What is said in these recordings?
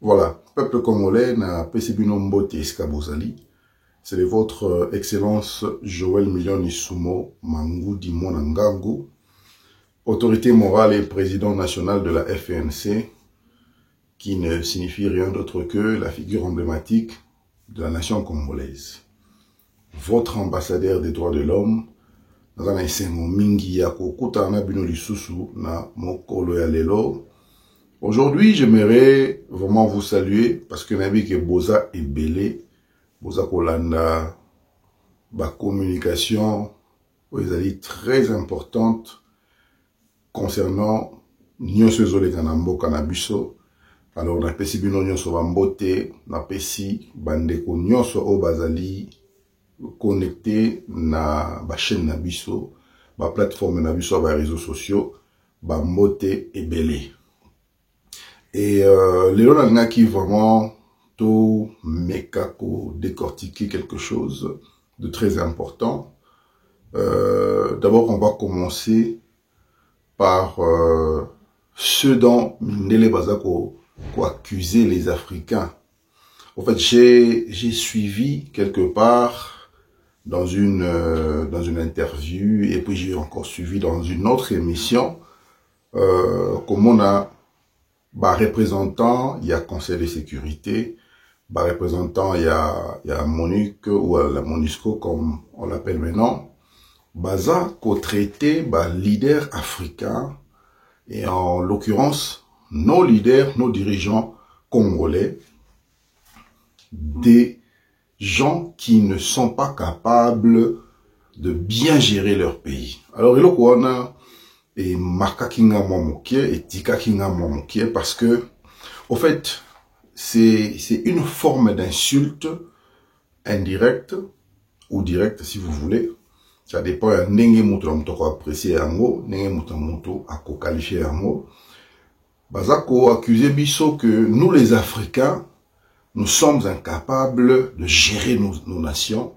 Voilà, peuple congolais na pesibino mbote eskabozali. C'est de votre excellence Joël Milioni Sumo Mangoudi Monangangu, autorité morale et président national de la FNC, qui ne signifie rien d'autre que la figure emblématique de la nation congolaise. Votre ambassadeur des droits de l'homme, aujourd'hui, j'aimerais vraiment vous saluer parce que Nabi que Boza est belé, Boza Kolanda, la communication, est très importante concernant Nyonso Zole Kanambo Kanabiso. Alors, on a pesi bino Nyonso Bambote, on a pesi Bandeko Nyonso Obazali, connecté na ba chaîne Nabiso, ba plateforme Nabiso, ba réseaux sociaux, Bambote et belé. Et Léon n'a qui vraiment tout mécako décortiquer quelque chose de très important. D'abord, on va commencer par ce dont Mindele Bazako accusé les Africains. En fait, j'ai suivi quelque part dans une interview et puis j'ai encore suivi dans une autre émission comme on a représentant, il y a Conseil de sécurité, représentant, il y a MONUC ou la MONUSCO comme on l'appelle maintenant, baza qu'au traité leader africain et en l'occurrence nos leaders, nos dirigeants congolais, des gens qui ne sont pas capables de bien gérer leur pays. Alors, il y a et Marka Kinga Momokie et Tika Kinga Momokie parce que, au fait, c'est une forme d'insulte indirecte ou directe si vous voulez. Ça dépend de n'enge muto apprécier ango, n'enge muto à qualifier ango. Bazako accusé biso que nous les Africains, nous sommes incapables de gérer nos nations,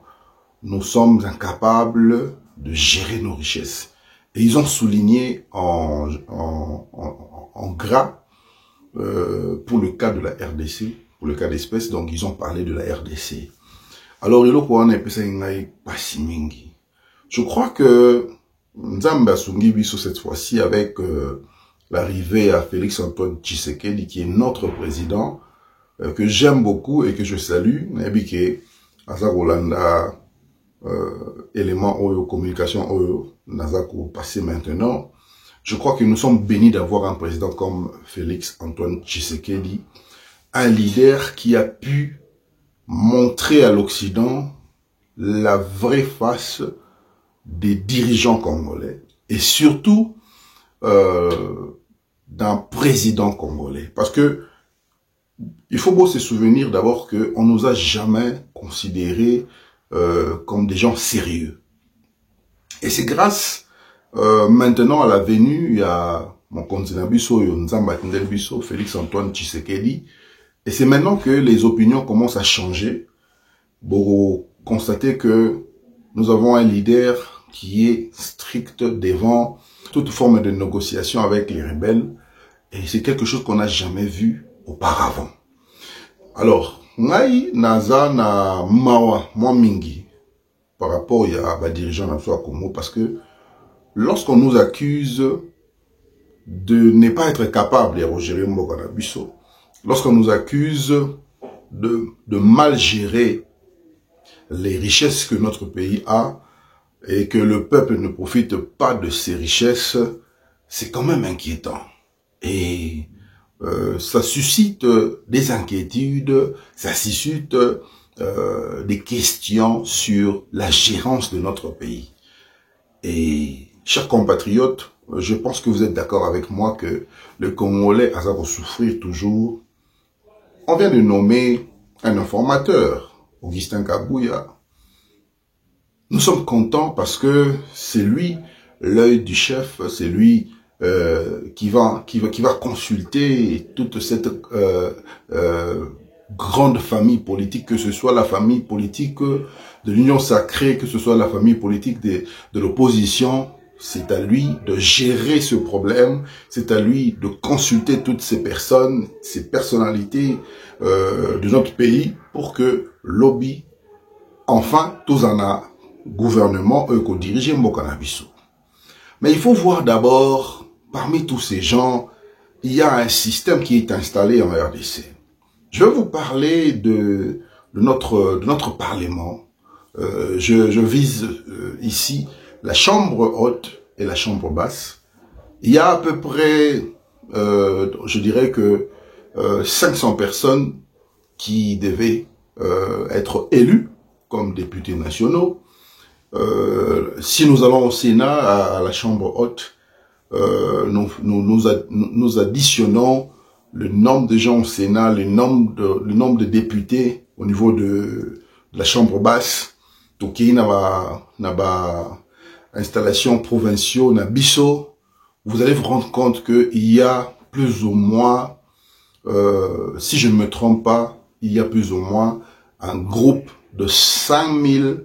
nous sommes incapables de gérer nos richesses. Et ils ont souligné en gras pour le cas de la RDC, pour le cas d'espèce, donc ils ont parlé de la RDC. Alors, je crois que Nzamba Sungi Biso cette fois-ci avec l'arrivée à Félix Antoine Tshisekedi, qui est notre président, que j'aime beaucoup et que je salue, Nabike Azarolanda, éléments Oyo, communication Oyo, Nazako passé maintenant. Je crois que nous sommes bénis d'avoir un président comme Félix Antoine Tshisekedi, un leader qui a pu montrer à l'Occident la vraie face des dirigeants congolais et surtout d'un président congolais. Parce que il faut beau se souvenir d'abord qu'on nous a jamais considérés comme des gens sérieux. Et c'est grâce maintenant à la venue, il y a mon continent Bisso, Bisso, Félix Antoine Tshisekedi. Et c'est maintenant que les opinions commencent à changer. Pour constater que nous avons un leader qui est strict devant toute forme de négociation avec les rebelles. Et c'est quelque chose qu'on n'a jamais vu auparavant. Alors, ngai naza na mawa mingi par rapport à dirigeant na Congo parce que lorsqu'on nous accuse de ne pas être capable de gérer Mbokanabiso, lorsqu'on nous accuse de mal gérer les richesses que notre pays a et que le peuple ne profite pas de ces richesses, c'est quand même inquiétant. Et ça suscite des inquiétudes, ça suscite des questions sur la gérance de notre pays. Et, chers compatriotes, je pense que vous êtes d'accord avec moi que le Congolais a à souffrir toujours. On vient de nommer un informateur, Augustin Kabouya. Nous sommes contents parce que c'est lui l'œil du chef, c'est lui qui va consulter toute cette grande famille politique, que ce soit la famille politique de l'Union sacrée, que ce soit la famille politique de l'opposition. c'est à lui de gérer ce problème, c'est à lui de consulter toutes ces personnes, ces personnalités de notre pays pour que lobby, enfin, tous en a gouvernement, eux, qu'on dirige Mbokanabiso. Mais il faut voir d'abord, parmi tous ces gens, il y a un système qui est installé en RDC. Je vais vous parler de notre Parlement. Je vise ici la chambre haute et la chambre basse. Il y a à peu près, je dirais que 500 personnes qui devaient être élues comme députés nationaux. Si nous allons au Sénat, à la chambre haute, nous additionnons le nombre de gens au Sénat, le nombre de députés au niveau de la chambre basse. Donc, il y a installation provinciale, na biso. Vous allez vous rendre compte qu'il y a plus ou moins, si je ne me trompe pas, il y a plus ou moins un groupe de 5000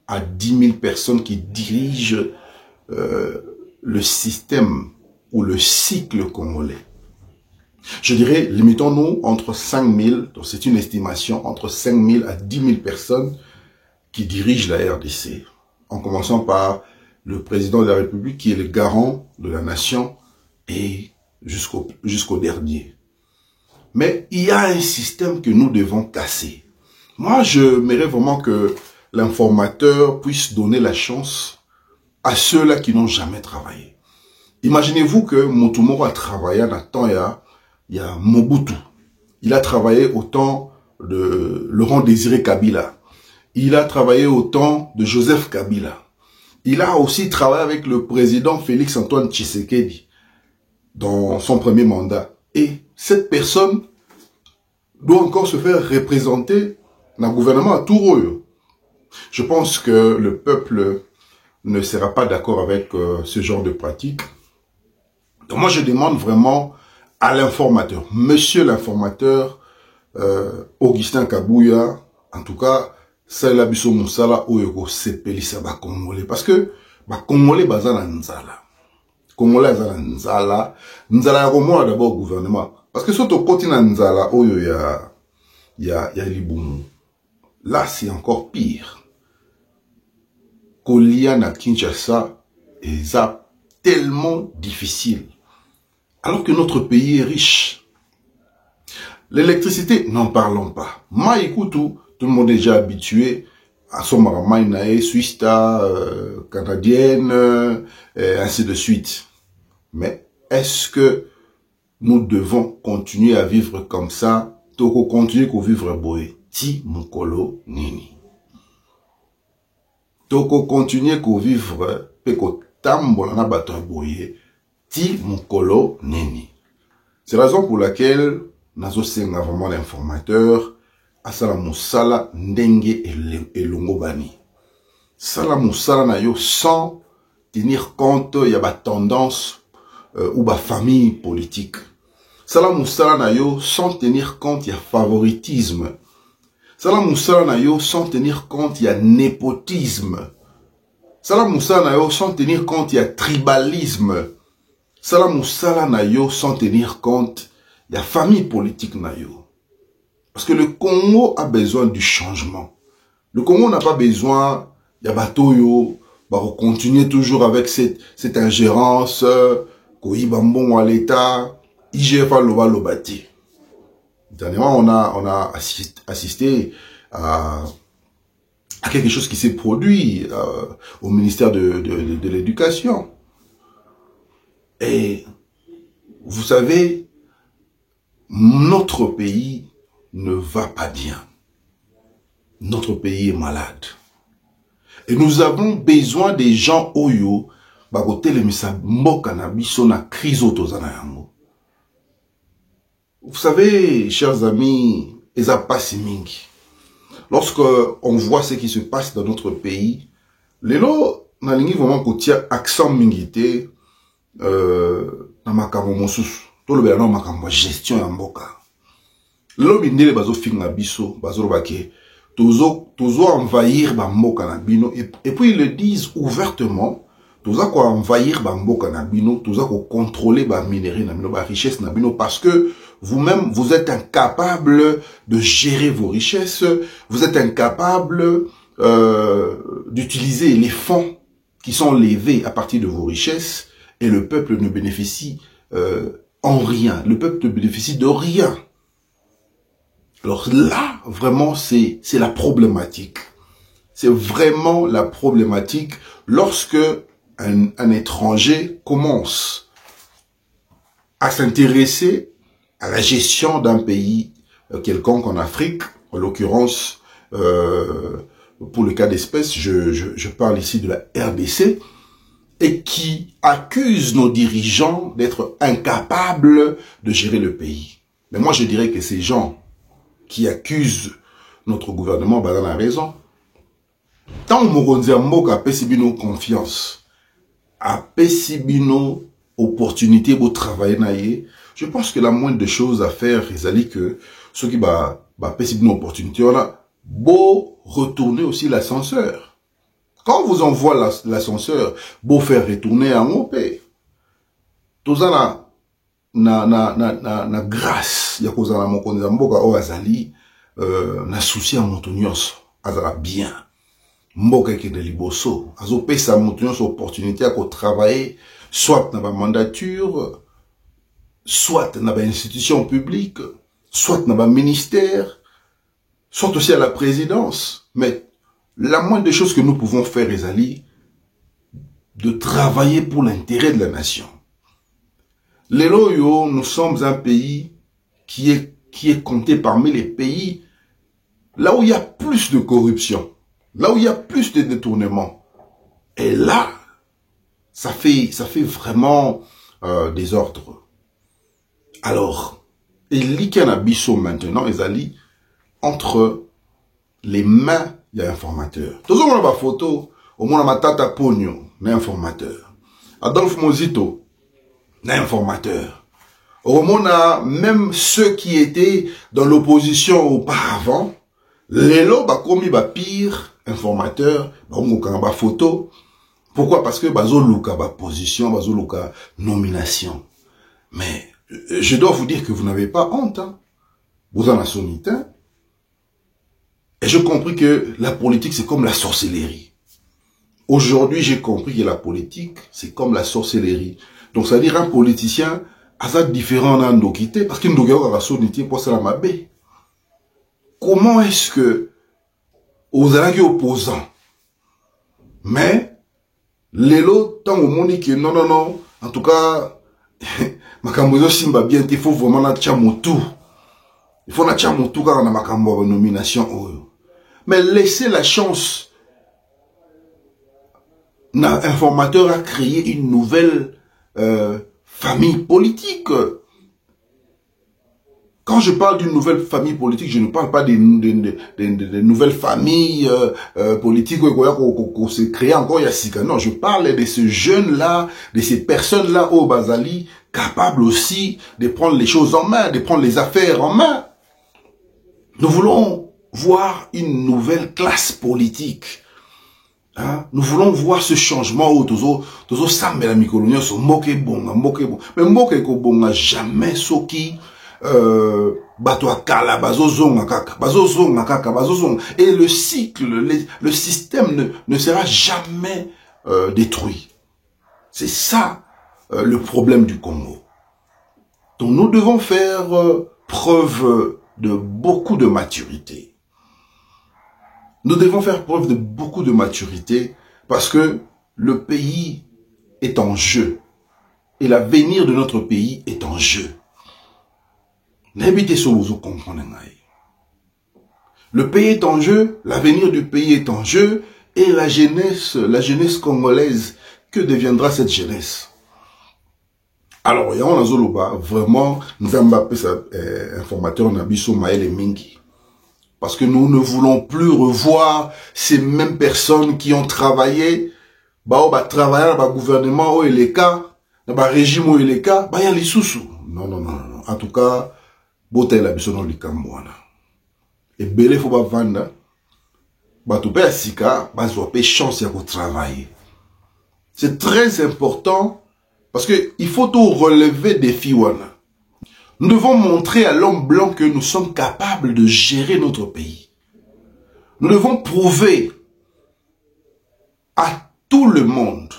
à 10 000 personnes qui dirigent le système ou le cycle congolais. Je dirais, limitons-nous entre 5 000, donc c'est une estimation, entre 5 000 à 10 000 personnes qui dirigent la RDC, en commençant par le président de la République qui est le garant de la nation et jusqu'au dernier. Mais il y a un système que nous devons casser. Moi, je m'aimerais vraiment que l'informateur puisse donner la chance à ceux-là qui n'ont jamais travaillé. Imaginez-vous que Motumoro a travaillé dans temps il y a Mobutu. Il a travaillé au temps de Laurent Désiré Kabila. Il a travaillé au temps de Joseph Kabila. Il a aussi travaillé avec le président Félix Antoine Tshisekedi dans son premier mandat. Et cette personne doit encore se faire représenter dans le gouvernement à Touro. Je pense que le peuple ne sera pas d'accord avec ce genre de pratique. Donc moi, je demande vraiment à l'informateur, monsieur l'informateur, Augustin Kabouya, en tout cas, c'est la biso musala oyoko sepelisa ba Congolais. Parce que, ba Congolais bazana nzala. Congolais bazana nzala. Nzala ya komona d'abord au gouvernement. Parce que surtout continent nzala oyo ya libumu. Là, c'est encore pire. Kolia na Kinshasa est tellement difficile. Alors que notre pays est riche. L'électricité, n'en parlons pas. Maïkoutou, tout le monde est déjà habitué à son maramaïnae, Swista, canadienne, ainsi de suite. Mais est-ce que nous devons continuer à vivre comme ça, toko continuer à vivre boé, ti mukolo nini. Toko continuer à vivre, peko tambola na bato boye, ti mukolo nini. C'est la raison pour laquelle nazo senga vraiment l'informateur à sala musala ndenge et longobani. Sala musala na yo sans tenir compte y a ba tendance ou ba famille politique. Sala musala na yo sans tenir compte y a favoritisme. Sala musala na yo sans tenir compte y a népotisme. Sala musala na yo sans tenir compte y a tribalisme. Sala musala na yo sans tenir compte il y a famille politique na yo. Parce que le Congo a besoin du changement. Le Congo n'a pas besoin il y a batoyo va continuer toujours avec cette ingérence koibambon à l'état IGF loba lobati. Dernièrement on a assisté à quelque chose qui s'est produit au ministère de l'éducation. Et vous savez, notre pays ne va pas bien. Notre pays est malade. Et nous avons besoin des gens oyo, bagote le misa mboka na biso na crise otozana yango. Vous savez, chers amis, eza pasi mingi. Lorsque on voit ce qui se passe dans notre pays, lelo na lingi vraiment kotia accent mingité na makambo mosusu. Tolo bela na makambo gestion ya mboka. Lelo bindele bazo finga biso, bazo robake. Tozo envahir ba mboka na bino et puis ils le disent ouvertement Toza ko envahir ba mboka na bino, toza ko contrôler ba minerai na bino, ba richesse na bino, parce que vous-même, vous êtes incapable de gérer vos richesses, vous êtes incapable d'utiliser les fonds qui sont levés à partir de vos richesses, et le peuple ne bénéficie en rien. Le peuple ne bénéficie de rien. Alors là, vraiment, c'est la problématique. C'est vraiment la problématique lorsque un étranger commence à s'intéresser à la gestion d'un pays quelconque en Afrique, en l'occurrence, pour le cas d'espèce, je parle ici de la RDC, et qui accuse nos dirigeants d'être incapables de gérer le pays. Mais moi, je dirais que ces gens qui accusent notre gouvernement, bah, dans la raison. Tant que Mboka Pesibino confiance, à Pesibino opportunité pour travailler naïe, je pense que la moindre des choses à faire, c'est que ceux qui Pesibino opportunité, on a beau retourner aussi l'ascenseur. Quand on vous envoie l'ascenseur, beau faire retourner en OP. Tout ça na grâce ya kozala mokonzi mboka o azali na souci ya moto nyonso azala bien mboka ke de liboso azopesa moto nyonso opportunité ya ko travailler soit na ba mandature, soit na ba institution publique, soit na ba ministère, soit aussi à la présidence. Mais la moindre des choses que nous pouvons faire ezali de travailler pour l'intérêt de la nation. Les loyaux, nous sommes un pays qui est compté parmi les pays là où il y a plus de corruption, là où il y a plus de détournement. Et là, ça fait vraiment des ordres. Alors, il y a un abisso maintenant, ils allient entre les mains, il y a un informateur. Tout le monde a ma photo, au moins ma tata Pogno, un informateur. Adolphe Mozito, un informateur. Au moins, même ceux qui étaient dans l'opposition auparavant, les lots, commis pire informateur, ba photo. Pourquoi? Parce que bazo luka ba position, bazo luka nomination. Mais je dois vous dire que vous n'avez pas honte. Hein? Vous en avez sonité. Et j'ai compris que la politique, c'est comme la sorcellerie. Aujourd'hui, j'ai compris que la politique, c'est comme la sorcellerie. Donc, ça veut dire un politicien, a différent d'un ndokité, parce qu'il ndokité va sonité pour ça la mabé. Comment est-ce que, aux alliés opposants, mais, les lots, tant au monde que non, en tout cas, makambozo simba bien, il faut vraiment la tchamotou. Il faut la tchamotou car on a makambo nomination. Mais laissez la chance. Un informateur a créé une nouvelle famille politique. Quand je parle d'une nouvelle famille politique, je ne parle pas des nouvelles familles politiques qu'on s'est créées encore il y a 6 ans. Non, je parle de ce jeune-là, de ces personnes-là au Bazali, capables aussi de prendre les choses en main, de prendre les affaires en main. Nous voulons voir une nouvelle classe politique. Hein? Nous voulons voir ce changement où tozo sambe la mikolonio so moke bonga. Mais moke ko bonga jamais soki bato akala bazozonga kaka. Et le cycle, le système ne sera jamais détruit. C'est ça le problème du Congo. Donc nous devons faire preuve de beaucoup de maturité. Nous devons faire preuve de beaucoup de maturité parce que le pays est en jeu et l'avenir de notre pays est en jeu. Le pays est en jeu, l'avenir du pays est en jeu et la jeunesse congolaise, que deviendra cette jeunesse? Alors, il y a un Zoloba, vraiment, nous avons appelé ça informateur Nabiso Maël et Mingi. Parce que nous ne voulons plus revoir ces mêmes personnes qui ont travaillé, travaillé dans le gouvernement où il est cas, dans le régime où il est cas, il y a les sous-sous. Non. En tout cas, botel la biso non likamwana. Et belé faut pas vendre. Tout pe asika, bazwa pe chance ya ko travailler. C'est très important parce qu'il faut tout relever des défis. Nous devons montrer à l'homme blanc que nous sommes capables de gérer notre pays. Nous devons prouver à tout le monde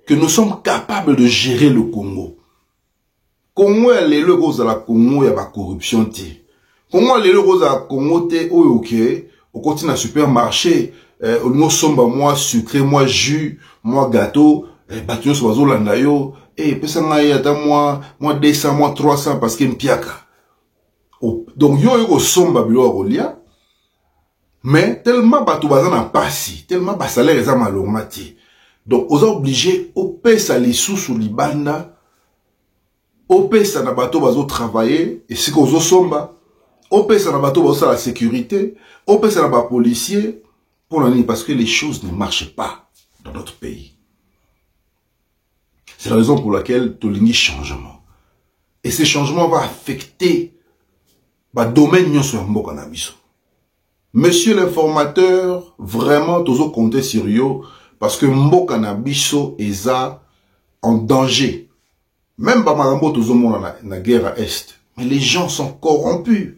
que nous sommes capables de gérer le Congo. Congo est le rose à la Congo, il y a la corruption. Congo est le rose à la Congo, ok, au continent supermarché, nous sommes moi sucré, moi jus, moi gâteau, bâtiment sur bazo landayo, pesa ngai ata moi 200, moi 300 parce qu'il piaka. Donc yo somba bilo rolia, mais tellement bato bazana pasi, tellement ba salaire eza malongati. Donc on est obligé au pesa les sous sous libanda, au pesa na bato bazo travailler et si kozo somba, au pesa na bato bazo la sécurité, au pesa na ba policier pour l'année parce que les choses ne marchent pas dans notre pays. C'est la raison pour laquelle Tolingi changement. Et ces changements vont affecter le domaine sur Mboka na biso. Monsieur l'informateur, vraiment, toujours compter sur yo, parce que Mboka na biso est en danger. Même Bamarambo, toujours na guerre à Est. Mais les gens sont corrompus.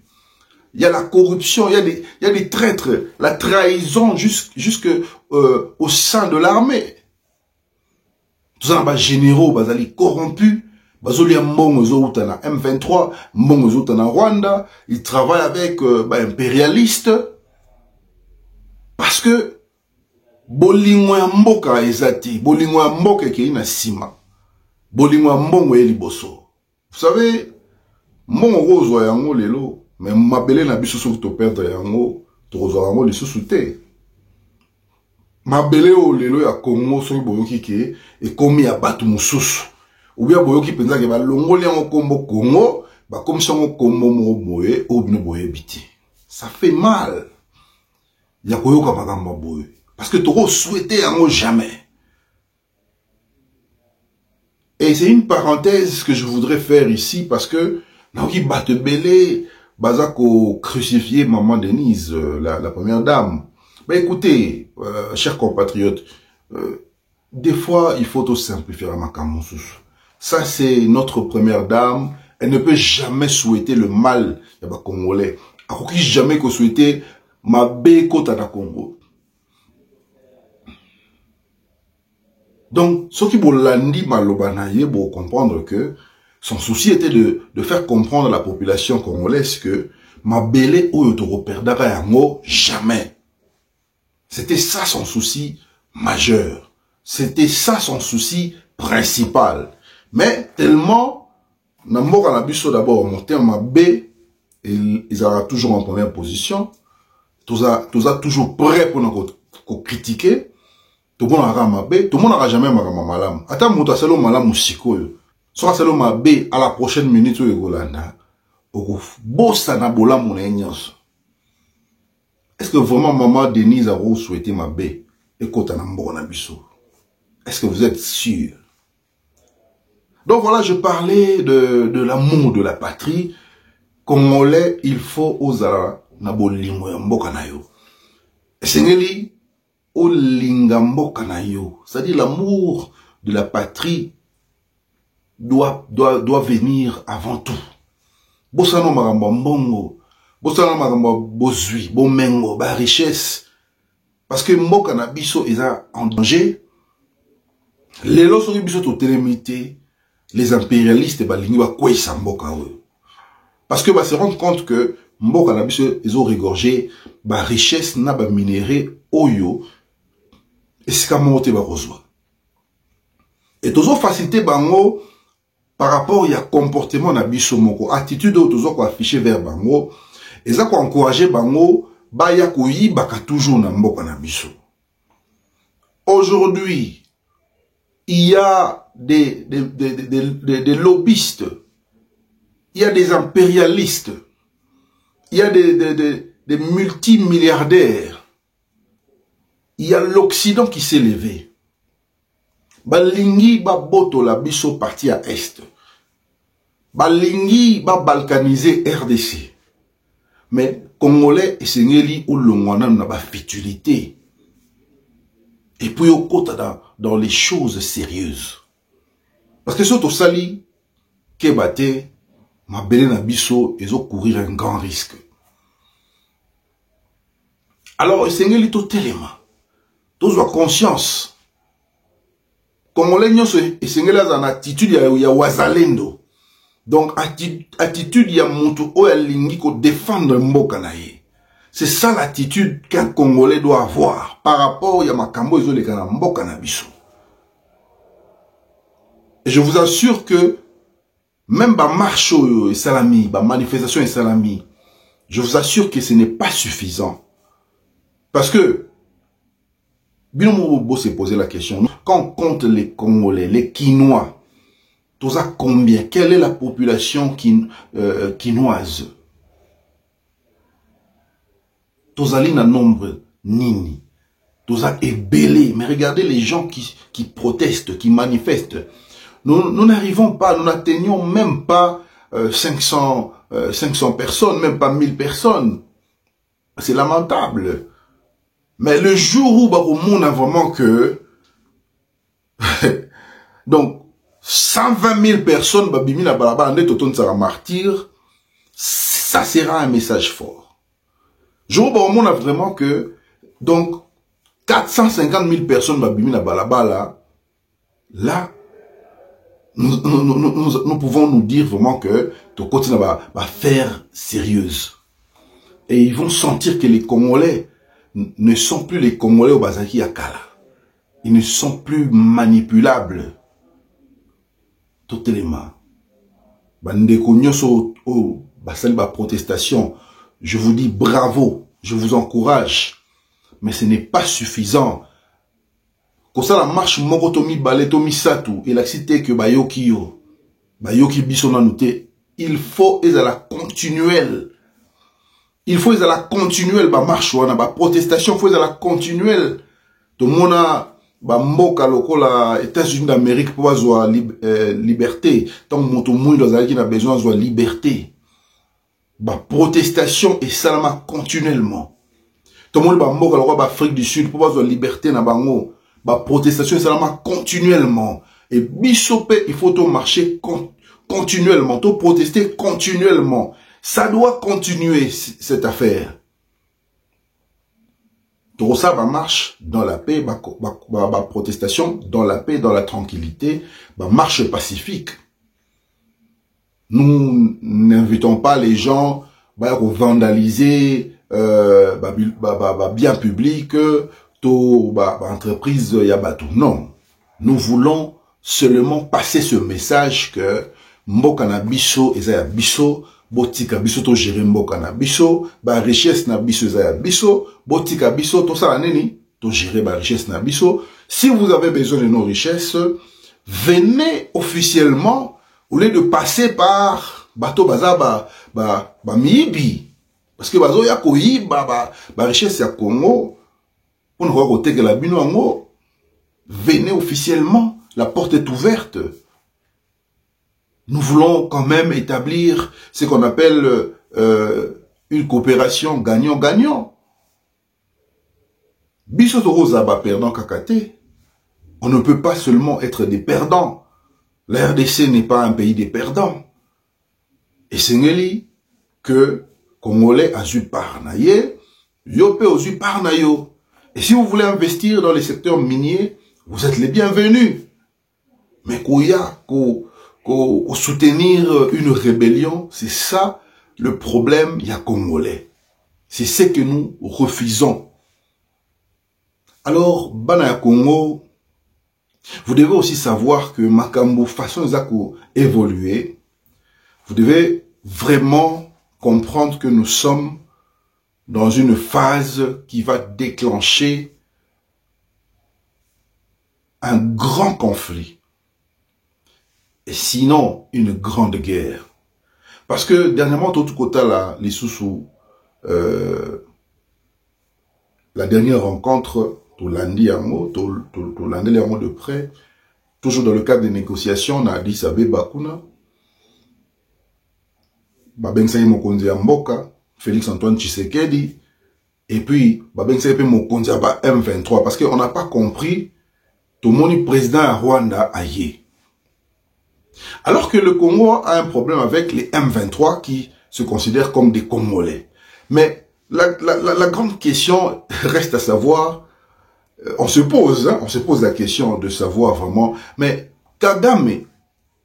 Il y a la corruption, il y a des traîtres, la trahison jusque au sein de l'armée. Tous les généraux, bazali corrompus, bazoli mbongo zouta na M23, mbongo zouta na Rwanda, ils travaillent avec impérialistes parce que bolingo ya mboka ezati, bolingo ya mboka ki na sima, bolingo ya mbongo ya liboso. Vous savez, mbongo rozwa yango lelo, mais mabele na biso soki to perdre yango, to rozwa yango lisusu te. Mabele o lelo ya Congo soki boyoki ke ekomi ya batu mususu. Ou bien boyoki penza ke ba longoli yango kombo Congo, ba komi sango kombo mo boye o bino boye biti. Ça fait mal. Ya koyoka makambo boye parce que toko souhaité yango jamais. Et c'est une parenthèse que je voudrais faire ici parce que naoki batebele bazako crucifier maman Denise, la première dame. Mais écoutez, chers compatriotes, des fois, il faut tout simplifier à Makamoussous. Ça, c'est notre première dame. Elle ne peut jamais souhaiter le mal à les Congolais. Elle ne peut jamais souhaiter ma bécote à la Congo. Donc, ce qui bolandi malobanaye pour comprendre que son souci était de faire comprendre à la population congolaise que ma belle ou perdra yango jamais. C'était ça son souci majeur. C'était ça son souci principal. Mais tellement, Namboka na biso d'abord monté en B, ils sont toujours en première position. Tous toujours prêt pour nous critiquer. Tout le monde aura ma B, tout le monde n'aura jamais ma malam. Attends, mouta selo malam musiko yo. Soit selo ma B à la prochaine minute yo golanda. Bossa na bola mon nyonso. Est-ce que vraiment maman Denise a souhaité ma baie et kota na mbona biso? Est-ce que vous êtes sûr? Donc voilà, je parlais de l'amour de la patrie. Congolais, il faut osara na bolingo ya mboka na yo. Esengeli o linga mboka na yo. C'est-à-dire l'amour de la patrie doit venir avant tout. Bosano marambo mbongo. Bosana makambo bozui, bomengo, ba richesse. Parce que mboka na biso est en danger. Les lorsque biso to télémité, les impérialistes balingi ba kwesa mboka eux. Parce que ba se rendre compte que mboka na biso ils ont regorgé ba richesse na ba minéraux oyo esikamote ba rozwa. Et toujours facilité bango par rapport à comportement na biso moko, attitude toujours ko afficher vers bango. Et ça, quoi, encourager bango, baya koyi baka toujours na mboka na biso. Aujourd'hui, il y a des lobbyistes, il y a des impérialistes, il y a des multimilliardaires, il y a l'Occident qui s'est levé. Balingi ba boto la biso parti à Est. Balingi ba balkaniser RDC. Mais Congolais et Sengeli ou Longwana n'a pas futilité. Et puis au côté dans les choses sérieuses. Parce que surtout sali, kebate, ma belle na biso, ils ont courir un grand risque. Alors, c'est un tout élément. Tous ont conscience. Comme on l'a dit, c'est une attitude, il y a wazalendo. Donc, attitude, il y a montou, il y a lingi ko défendre le mbokanaye. C'est ça l'attitude qu'un Congolais doit avoir par rapport à Makambo et les mbokanabiso. Et je vous assure que même ma marche et salami, ma manifestation et salami, je vous assure que ce n'est pas suffisant. Parce que, Bino Mobo s'est posé la question, quand on compte les Congolais, les Quinois, tous à combien? Quelle est la population quinoise? Tous à un nombre nini. Tous à ébélé. Mais regardez les gens qui protestent, qui manifestent. Nous n'arrivons pas, nous n'atteignons même pas 500 personnes, même pas 1000 personnes. C'est lamentable. Mais le jour où au monde a vraiment que donc 120 000 personnes babimina balaba ande toton sera martyr, ça sera un message fort. Jour où au monde a vraiment que donc 450 000 personnes babimina balaba là nous pouvons nous dire vraiment que ton continent va faire sérieuse. Et ils vont sentir que les Congolais ne sont plus les Congolais au Bazaki Akala. Ils ne sont plus manipulables. Totalement. Bandeko nyoso o basali ba protestation. Je vous dis bravo, je vous encourage. Mais ce n'est pas suffisant. Comme ça la marche mokotomi baletomi satu et la cité que bayoki yo. Bayoki bisona noté. Il faut et à la continuelle. Il faut à la continuelle ba marche wana ba protestation faut à la continuelle. Tout le monde a ba mboka lokola États-Unis d'Amérique pour avoir liberté. Tant que tout le monde a besoin de liberté. Ba protestation et salama continuellement. Tout le monde ba mboka lokola ba Afrique du Sud pour avoir liberté na bango. Ba protestation et salama continuellement. Et bisopé il faut tout marcher continuellement, tout protester continuellement. Ça doit continuer, cette affaire. Tout ça va marche dans la paix, ma protestation, dans la paix, dans la tranquillité, ma marche pacifique. Nous n'invitons pas les gens à vandaliser bien public, tout entreprise yabatou. Non. Nous voulons seulement passer ce message que mboka na biso ezaya biso botika biso to gérer mboka na biso ba richesse na biso ezaya biso botika biso to sala nini to gérer ba richesse na biso. Si vous avez besoin de nos richesses, venez officiellement au lieu de passer par bateau baza ba miibi parce que bazo ya koyiba ba richesse ya Congo on ne voit côté que la bino ango. Venez officiellement, la porte est ouverte. Nous voulons quand même établir ce qu'on appelle une coopération gagnant-gagnant. Bisotoro Zaba perdant kakate. On ne peut pas seulement être des perdants. La RDC n'est pas un pays des perdants. Et c'est ngeli que Congolais a eu parnaye, yope a eu parnayo. Et si vous voulez investir dans les secteurs miniers, vous êtes les bienvenus. Mais soutenir une rébellion, c'est ça le problème, il y a Congolais. C'est ce que nous refusons. Alors, Bana Congo, vous devez aussi savoir que Makambo, façon d'ako évoluer, vous devez vraiment comprendre que nous sommes dans une phase qui va déclencher un grand conflit. Et sinon, une grande guerre. Parce que, dernièrement, tout côté là, les sous la dernière rencontre, tout lundi de près, toujours dans le cadre des négociations, on a dit ça Bakuna, Babengsaï Mokonzi Mboka, Félix Antoine Tshisekedi, et puis M23 parce qu'on n'a pas compris tout le monde président à Rwanda aillé. Alors que le Congo a un problème avec les M23 qui se considèrent comme des Congolais. Mais la grande question reste à savoir, on se pose la question de savoir vraiment, mais Kagame,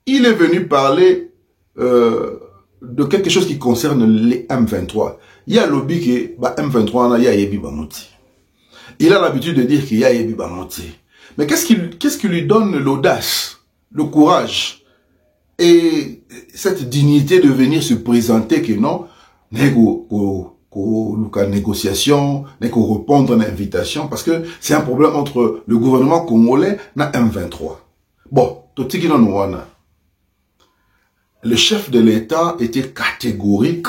il est venu parler de quelque chose qui concerne les M23. Il y a lobby qui M23, il y a Yebi Bamouti. Il a l'habitude de dire qu'il y a Yebi Bamouti. Mais qu'est-ce qui lui donne l'audace, le courage et cette dignité de venir se présenter que non, négociation, répondre à l'invitation, parce que c'est un problème entre le gouvernement congolais et M23. Bon, le chef de l'État était catégorique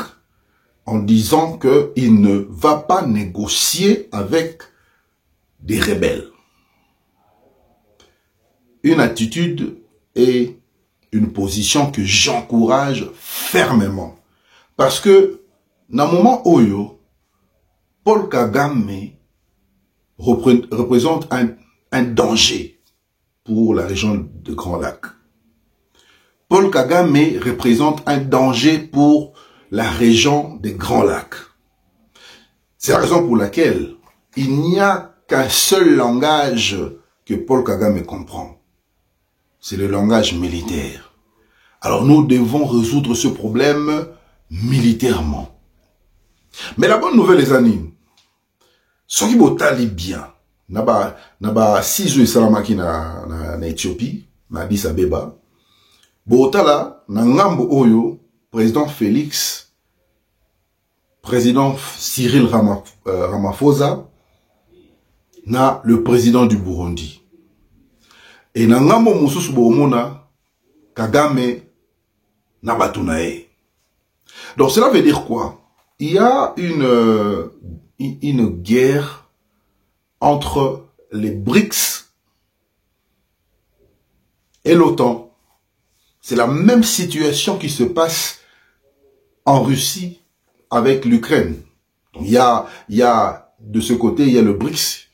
en disant qu'il ne va pas négocier avec des rebelles. Une attitude et une position que j'encourage fermement. Parce que, dans le moment où Paul Kagame représente un danger pour la région de Grand Lac. Paul Kagame représente un danger pour la région des Grands Lacs. C'est la raison pour laquelle il n'y a qu'un seul langage que Paul Kagame comprend. C'est le langage militaire. Alors nous devons résoudre ce problème militairement. Mais la bonne nouvelle les amis, ce qui botali bien, naba 6 jours salamaki na Éthiopie, na Addis Abeba, botala na ngambo oyo président Félix, président Cyril Ramaphosa, na le président du Burundi. Et na ngambo mususu bomona Kagame na batunae. Donc cela veut dire quoi? Il y a une guerre entre les BRICS et l'OTAN. C'est la même situation qui se passe en Russie avec l'Ukraine. Il y a de ce côté, il y a le BRICS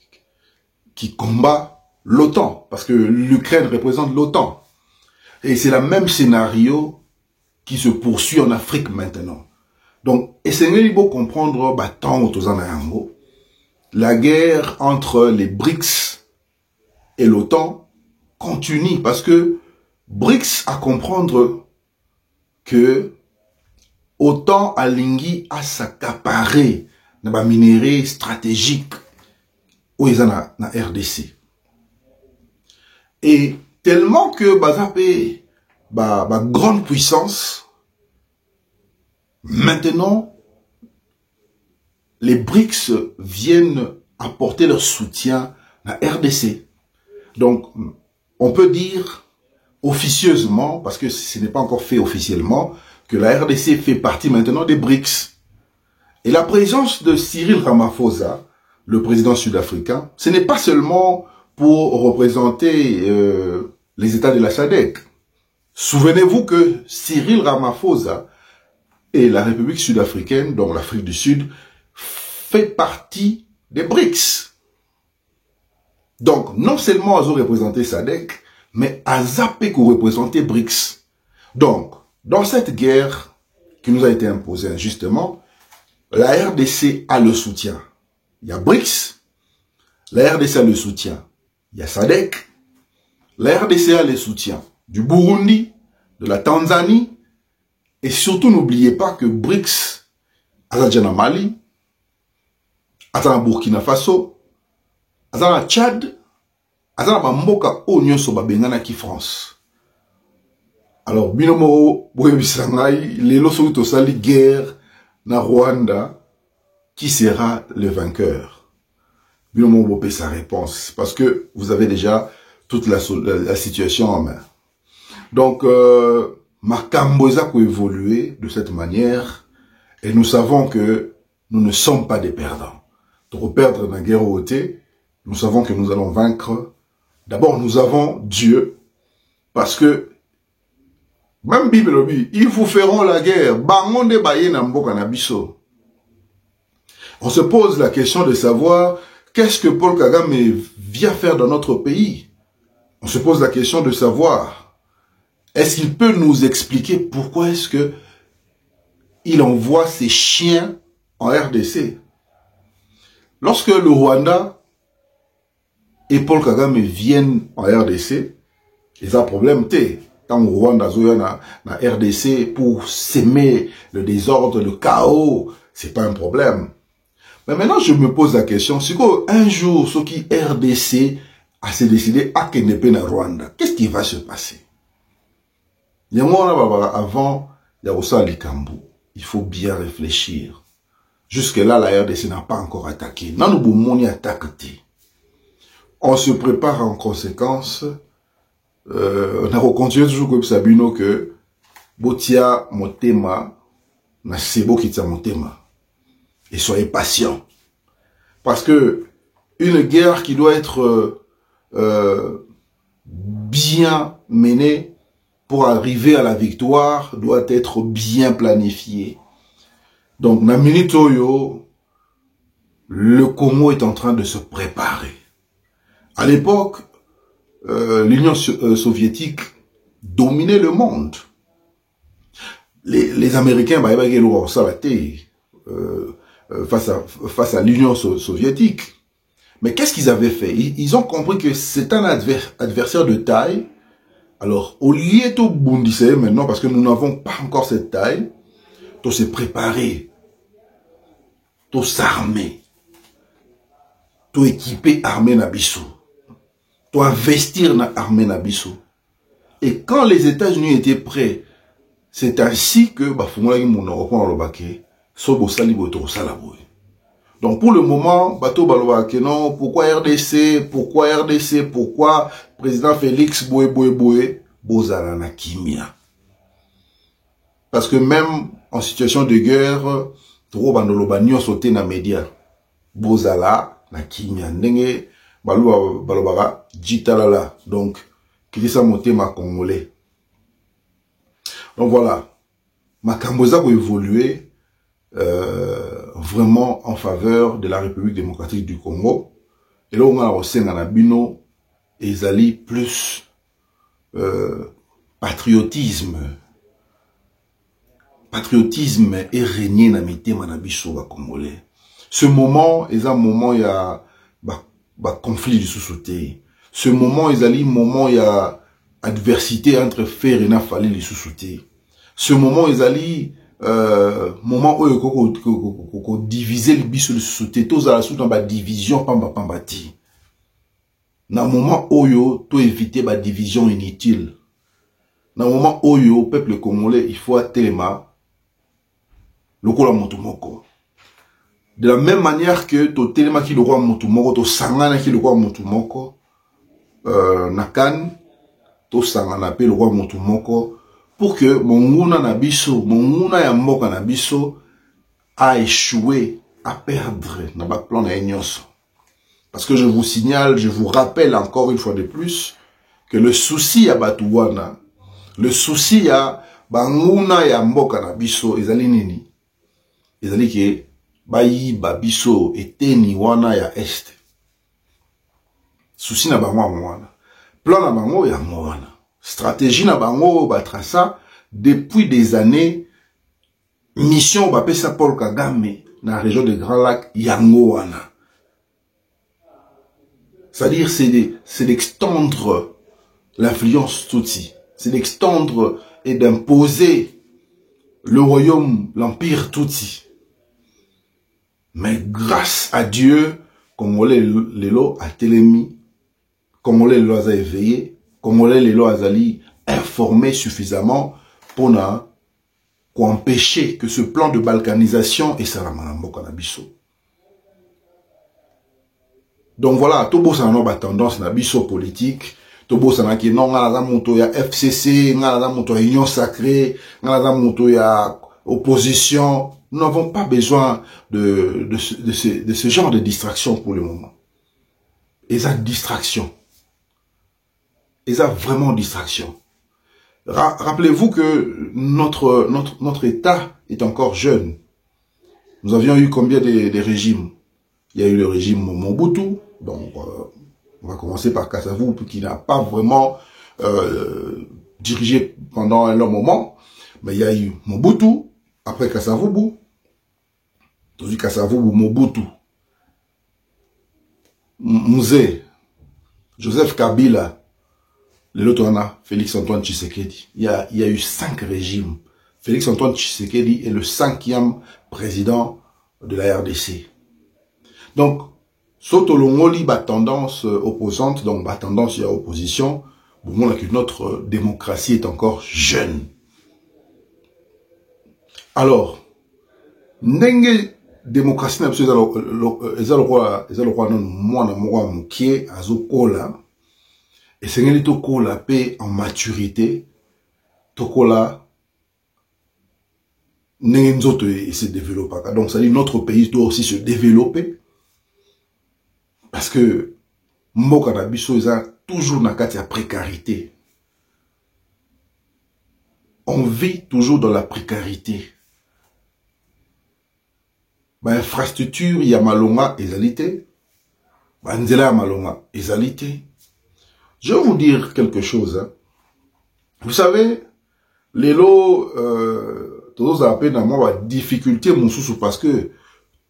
qui combat l'OTAN, parce que l'Ukraine représente l'OTAN. Et c'est le même scénario qui se poursuit en Afrique maintenant. Donc, essayez de comprendre, la guerre entre les BRICS et l'OTAN continue, parce que BRICS à comprendre que OTAN a lingui à s'accaparer dans les minéraux stratégiques où ils en a na RDC. Et tellement que grande puissance, maintenant, les BRICS viennent apporter leur soutien à RDC. Donc, on peut dire officieusement, parce que ce n'est pas encore fait officiellement, que la RDC fait partie maintenant des BRICS. Et la présence de Cyril Ramaphosa, le président sud-africain, ce n'est pas seulement pour représenter les États de la SADC. Souvenez-vous que Cyril Ramaphosa et la République sud-africaine, donc l'Afrique du Sud, fait partie des BRICS. Donc, non seulement ils ont représenté SADC, mais AZAPE qui représentait BRICS. Donc, dans cette guerre qui nous a été imposée injustement, la RDC a le soutien. Il y a BRICS, la RDC a le soutien. Il y a SADC, la RDC a le soutien du Burundi, de la Tanzanie, et surtout n'oubliez pas que BRICS, Azadjana Mali, Azana Burkina Faso, Azana Tchad, Azana Bamboka Onyoso Babengana ki France. Alors, binomo, boyebisangai, les loso tosali guerre na Rwanda, qui sera le vainqueur? Binomo Bopé sa réponse, parce que vous avez déjà toute la situation en main. Donc, Makamboza peut évoluer de cette manière, et nous savons que nous ne sommes pas des perdants. Pour perdre dans la guerre au thé, nous savons que nous allons vaincre. D'abord, nous avons Dieu, parce que même Bible dit, ils vous feront la guerre. Bangonde baye na mboka na biso. On se pose la question de savoir qu'est-ce que Paul Kagame vient faire dans notre pays. On se pose la question de savoir, est-ce qu'il peut nous expliquer pourquoi est-ce que il envoie ses chiens en RDC? Lorsque le Rwanda et Paul Kagame viennent en RDC, ils ont un problème. Tant le Rwanda na RDC pour s'aimer le désordre, le chaos, c'est pas un problème. Mais maintenant, je me pose la question, si un jour, ce qui RDC a se décidé à Kenepe na Rwanda, qu'est-ce qui va se passer? Avant, il y a aussi Likambu. Il faut bien réfléchir. Jusque-là, la RDC n'a pas encore attaqué. On se prépare en conséquence. On a continué toujours comme Sabino que Botia Motema na Sebo Kitsa Motema. Et soyez patients. Parce que une guerre qui doit être bien menée pour arriver à la victoire doit être bien planifiée. Donc, na Minitoyo, le Congo est en train de se préparer. À l'époque, l'Union soviétique dominait le monde. Les Américains, face à l'Union soviétique. Mais qu'est-ce qu'ils avaient fait? Ils ont compris que c'est un adversaire de taille. Alors, au lieu de bondisser maintenant, parce que nous n'avons pas encore cette taille, de se préparer, de s'armer, de équiper armée Nabiso, de investir dans l'armée Nabiso. Et quand les États-Unis étaient prêts, c'est ainsi que donc pour le moment, Bato Balobake, non, pourquoi RDC, pourquoi président Félix Bozala na Kimia. Parce que même en situation de guerre, trop bandolobanyo sauté na média. Bozala na Kimia. Ndenge Balobara Jitalala. Donc, Kilisa Motema Congolais. Donc voilà. Ma Kamboza a évolué vraiment en faveur de la République démocratique du Congo. Et là, on a aussi un abino et ils allient plus patriotisme et régner na mitema na biso ba Congolais. Ce moment, est un moment il y a conflit du sous-sauté. Ce moment, ils allient moment il y a adversité entre fer et nafali les sous-sauté. Ce moment, ils allient moment où ils diviser les biso les sous-sauté. Tous à la suite dans la division pambati. Dans le moment où ils éviter la division inutile. Dans le moment où le peuple congolais, il faut atteindre le kola motumoko. De la même manière que to telema ki le roi motumoko, to sangana ki le roi motumoko, nakan, to sangana pe le roi motumoko, pour que monguna nabiso, monguna ya mboka nabiso, a échoué, à perdre, na ba plan na enyoso. Parce que je vous signale, je vous rappelle encore une fois de plus, que le souci à Batouwana, le souci à Banguna ya mboka nabiso, ezali nini? Ezali ke bayi babiso eteni wana ya este. Souci na bango wana. Plan na bango ya wana. Stratégie na bango batrasa depuis des années. Mission bapesa Paul Kagame na région de Grand Lac yango wana. C'est-à-dire c'est d'extendre l'influence Tutsi. C'est d'extendre et d'imposer le royaume, l'empire Tutsi. Mais grâce à Dieu, Congolais Lelo a télémi, Congolais Lelo a éveillé, Congolais Lelo a informé suffisamment pour empêcher que ce plan de balkanisation et Salamanambo Kanabiso. Donc voilà, tout beau ça n'a tendance na biso politique, tout beau ça n'a qui non ngala moto ya FCC, ngala moto ya Union Sacrée, ngala moto ya opposition. Nous n'avons pas besoin de ce genre de distraction pour le moment. Et ça distraction. Et ça vraiment distraction. Rappelez-vous que notre État est encore jeune. Nous avions eu combien de régimes? Il y a eu le régime Mobutu, donc on va commencer par Kasavubu, qui n'a pas vraiment dirigé pendant un long moment, mais il y a eu Mobutu, après Kasavubu, tandis Kasavubu, Mobutu, Mzee, Joseph Kabila, le Lotwana, Félix-Antoine Tshisekedi. Il y a eu 5 régimes. Félix-Antoine Tshisekedi est le 5e président de la RDC. Donc, Sotolongoli, tendance opposante, donc tendance à opposition, pour moi, que notre démocratie est encore jeune. Alors, ndenge démocratie n'a pas le roi non moi na moi mukie azokola et c'est ngeli tokola paix en maturité tokola ndenge nzoto et se développer. Donc ça dit notre pays doit aussi se développer parce que mboka na biso eza toujours na kati ya précarité. On vit toujours dans la précarité. Infrastructure, il y a malonga ezalité. Nzela ya malonga ezalité. Je vais vous dire quelque chose. Hein. Vous savez, les lots, tous appellent dans moi difficulté mon sous parce que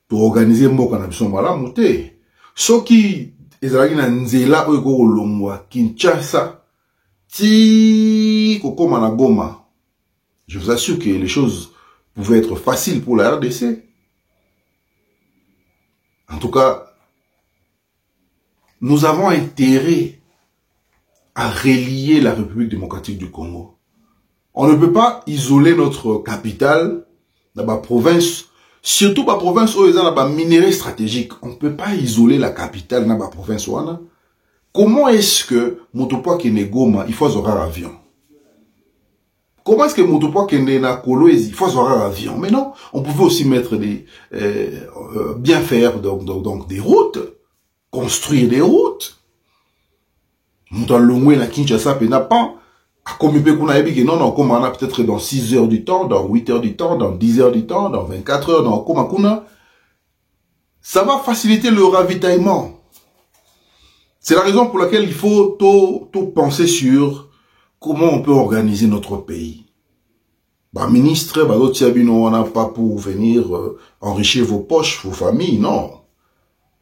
pour organiser mboka na biso mala monter. Ce qui ezalaki na nzela oyo ko longwa Kinshasa ti kokoma na Goma. Je vous assure que les choses pouvaient être faciles pour la RDC. En tout cas, nous avons intérêt à relier la République démocratique du Congo. On ne peut pas isoler notre capitale dans la province, surtout la province où il y a des minéraux stratégiques. On ne peut pas isoler la capitale dans la province où on. Comment est-ce que Motopoa Kene Goma, il faut avoir un avion? Comment est-ce que Motopoa Kene na Kolwezi, il faut avoir un avion? Mais non, on pouvait aussi mettre des, bien faire donc des routes, construire des routes. Montant Longwe na Kinshasa n'a pas, à comme il peut qu'on a dit non, comme on a peut-être dans 6 heures du temps, dans 8 heures du temps, dans 10 heures du temps, dans 24 heures, dans Komakuna. Ça va faciliter le ravitaillement. C'est la raison pour laquelle il faut tout penser sur comment on peut organiser notre pays. Ministre, on n'a pas pour venir enrichir vos poches, vos familles, non.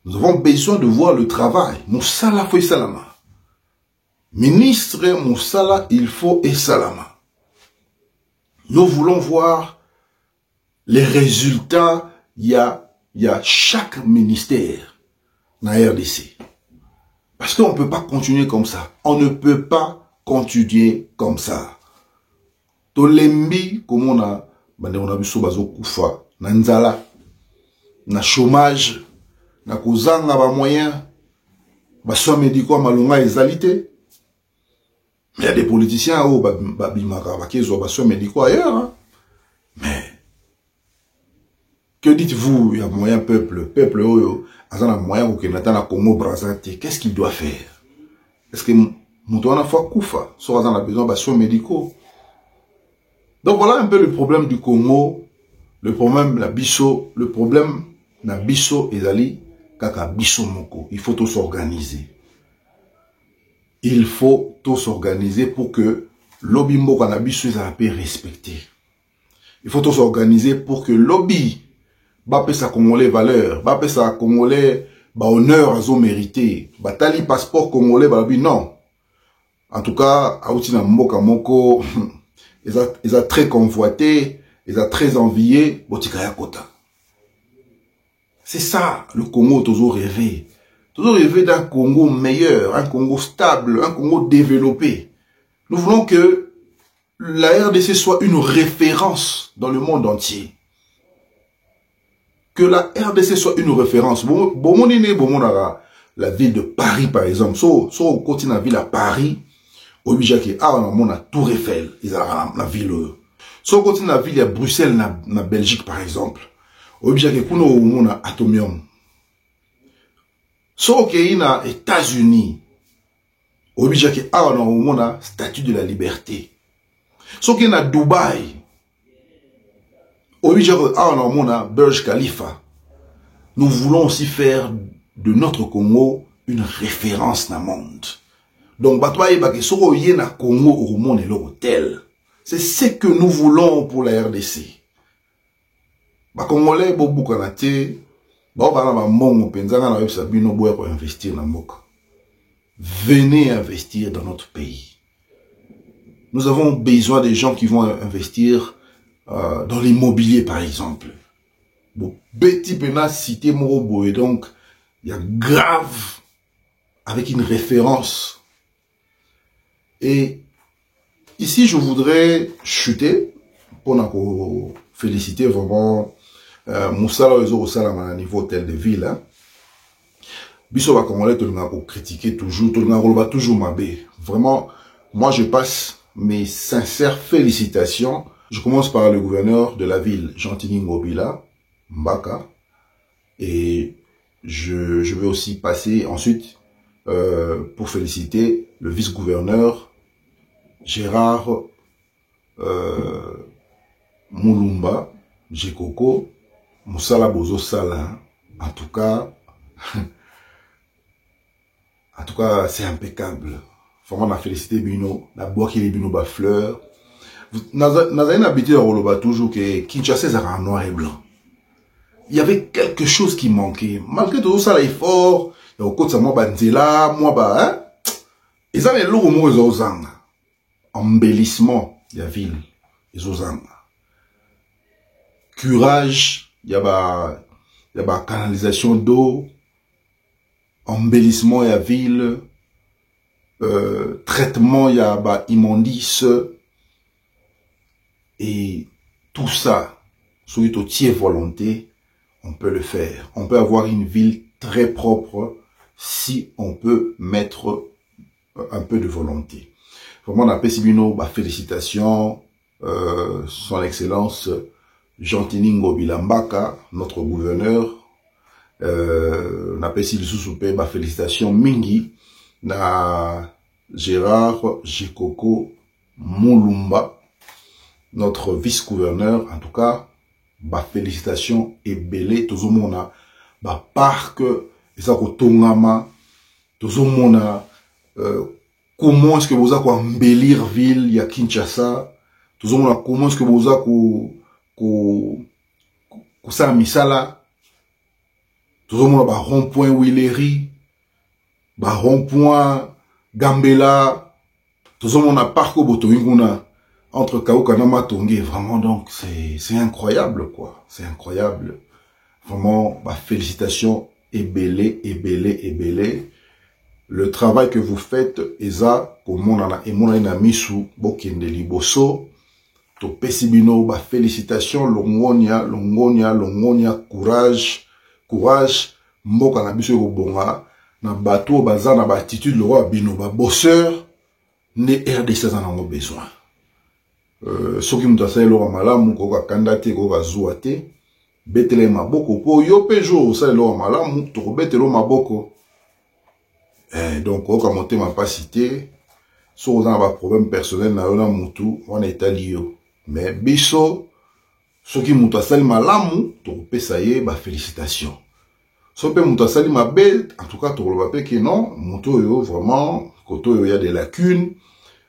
Nous avons besoin de voir le travail. Moussala faut salama. Ministre, Moussala, il faut et salama. Nous voulons voir les résultats. Il y a chaque ministère dans la RDC. Parce qu'on ne peut pas continuer comme ça. On ne peut pas continuer comme ça. Tolembi, comme on a vu bazo kufa, na nzala, na chômage, na kozanga ba moyens, ba soins médicaux malonga ezalité. Mais il y a des politiciens où babimaka bakezo ba soins médicaux ailleurs. Hein. Mais que dites-vous, il y a moyen peuple oyo, azana moyen ou kenata na Congo Brazzaville, qu'est-ce qu'il doit faire? Est-ce que Moutoana fa kufa, so azana besoin ba soins médicaux? Donc voilà un peu le problème du Congo, le problème la biso, le problème na biso ezali kaka biso moko. Il faut tous s'organiser. Il faut tous s'organiser pour que lobby moko na biso ezala pe respecté. Il faut tous s'organiser pour que lobby ba pe sa congolais valeur, ba pe sa congolais ba honneur azo mérité, ba tali passeport congolais ba bi non. En tout cas, auti na mboka moko ils ont très convoité, ils ont très envié, Botikaya Kota. C'est ça, le Congo toujours rêvé. Toujours rêvé d'un Congo meilleur, un Congo stable, un Congo développé. Nous voulons que la RDC soit une référence dans le monde entier. Que la RDC soit une référence. La ville de Paris, par exemple. Si on continue la ville à Paris, Obijake, on a Tour Eiffel, ils ont la ville. Si on continue la ville à Bruxelles, na Belgique, par exemple. Obijake, on a Atomium. Si on est aux États-Unis, Obijake, on a Statue de la Liberté. Si on est à Dubaï, Burj Khalifa. Nous voulons aussi faire de notre Congo une référence dans le monde. Donc, Congo au monde et l'hôtel. C'est ce que nous voulons pour la RDC. Congolais, beaucoup kanate, investir dans Moka. Venez investir dans notre pays. Nous avons besoin des gens qui vont investir dans l'immobilier, par exemple. Bon, petit pena cité Morobo, et donc, il y a grave, avec une référence. Et ici, je voudrais chuter pour féliciter vraiment Moussala Ozo à niveau tel de ville. Hein. Biso va Congolais, tout le monde critiquer toujours, tout le monde va toujours m'abé. Vraiment, moi je passe mes sincères félicitations. Je commence par le gouverneur de la ville, Jean-Tini Ngobila, Mbaka. Et je vais aussi passer ensuite pour féliciter le vice-gouverneur Gérard Moulumba, Jekoko, Moussala Bozo Sala. En tout cas, c'est impeccable. Vraiment, on a félicité Bino, la boîte qui est Bino bas fleurs. Nous avons habitué à Roloba toujours que Kinshasa est en noir et blanc. Il y avait quelque chose qui manquait. Malgré tout ça, l'effort, il y a au côté de moi, Banzela, moi, hein. Ils ont les lourds mots, ils ont embellissement de la ville, ils ont curage, il y a canalisation d'eau, embellissement de la ville, traitement, il y a immondice, et tout ça, sur une tiers volonté, on peut le faire. On peut avoir une ville très propre si on peut mettre un peu de volonté. Vraiment, on appelle Sibino, félicitations, son excellence Jean-Tini Ngobila Mbaka, notre gouverneur. On appelle Sibino, félicitations Mingi, na Gérard Jekoko Moulumba, notre vice-gouverneur. En tout cas, félicitations et belé, tout le monde a parc, et ça Tongama, tout le monde comment est-ce que vous avez embellir ville, il y a Kinshasa, tout le monde comment est-ce que vous avez ça misala, tout le monde a rond-point Willery, rond-point Gambela, tout le monde a parcours Botoinguna, entre Kaokanama Tongé, vraiment, donc, c'est incroyable, quoi. C'est incroyable. Vraiment, félicitations, et belé. Le travail que vous faites, Eza, comme on a, et mon ami sous Bokende Liboso, to Pesibino, félicitations, longonia, courage, mboka na biso bonga, na bateau, baza, na attitude, le roi bino, bosseur, ne RDC en a besoin. Soki mutasa eloko malamu koka kandate koka zuate betele maboko po yo pejo ça eloko malamu to betelo maboko donc koka monter ma pasité so on a ba problème personnel na yona mutu on est alio mais biso soki mutasa malamu to pesa ye félicitations so pe mutasa mabe en tout cas to lo ba pe que non mutu yo vraiment koto yo y a des lacunes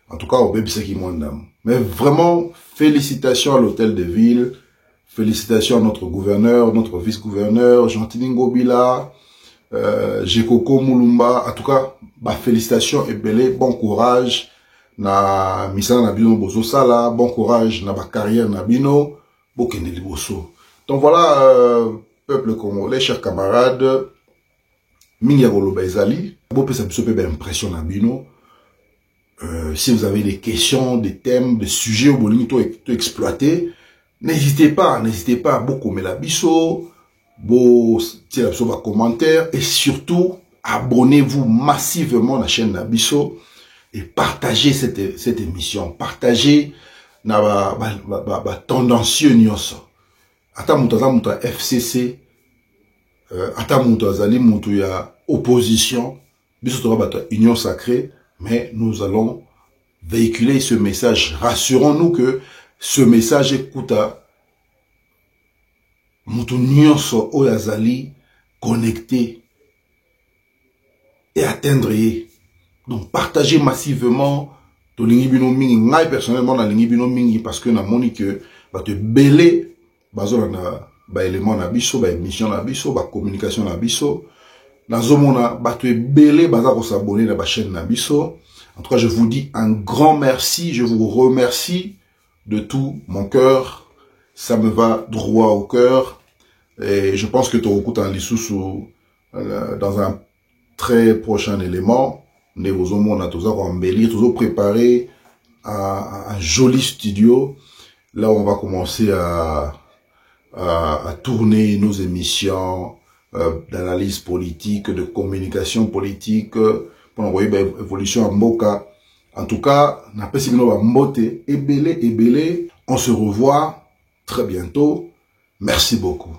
en tout cas au bébé c'est qui mondam. Mais vraiment, félicitations à l'hôtel de ville, félicitations à notre gouverneur, notre vice-gouverneur, Jean-Tini Ngobila, Jekoko Moulumba, en tout cas, félicitations et belé, bon courage, na misala na bino bozo sala, bon courage na carrière na bino, bokende liboso. Donc voilà, peuple congolais, chers camarades, mingi ya koloba ezali, bo pesa biso pe impression na bino. Si vous avez des questions, des thèmes, des sujets au bolingo tout exploiter, n'hésitez pas, beaucoup mais la biso, tirez la biso par commentaire et surtout abonnez-vous massivement à la chaîne Nabiso et partagez cette émission, partagez na tendancieux nyonso. Ata muta FCC, ata muta zali mutu ya opposition, biso to ba union sacrée. Mais nous allons véhiculer ce message. Rassurons-nous que ce message écoute mutu nyonso oyo azali connecté et atteindre ye. Donc partagez massivement to lingi bino mingi, ngai personnellement na lingi bino mingi parce que na moni que ba te belé bazo na ba élément na biso, ba émission na biso, ba communication na biso. Nazomona ba te belé baza ko s'abonner na ba chaîne na biso. En tout cas, je vous dis un grand merci, je vous remercie de tout mon cœur. Ça me va droit au cœur. Et je pense que tu écoutes un Lisusu dans un très prochain élément. Nous avons préparé un joli studio. Là, on va commencer à tourner nos émissions d'analyse politique, de communication politique, pour envoyer l'évolution à Mboka. En tout cas, on se revoit très bientôt. Merci beaucoup.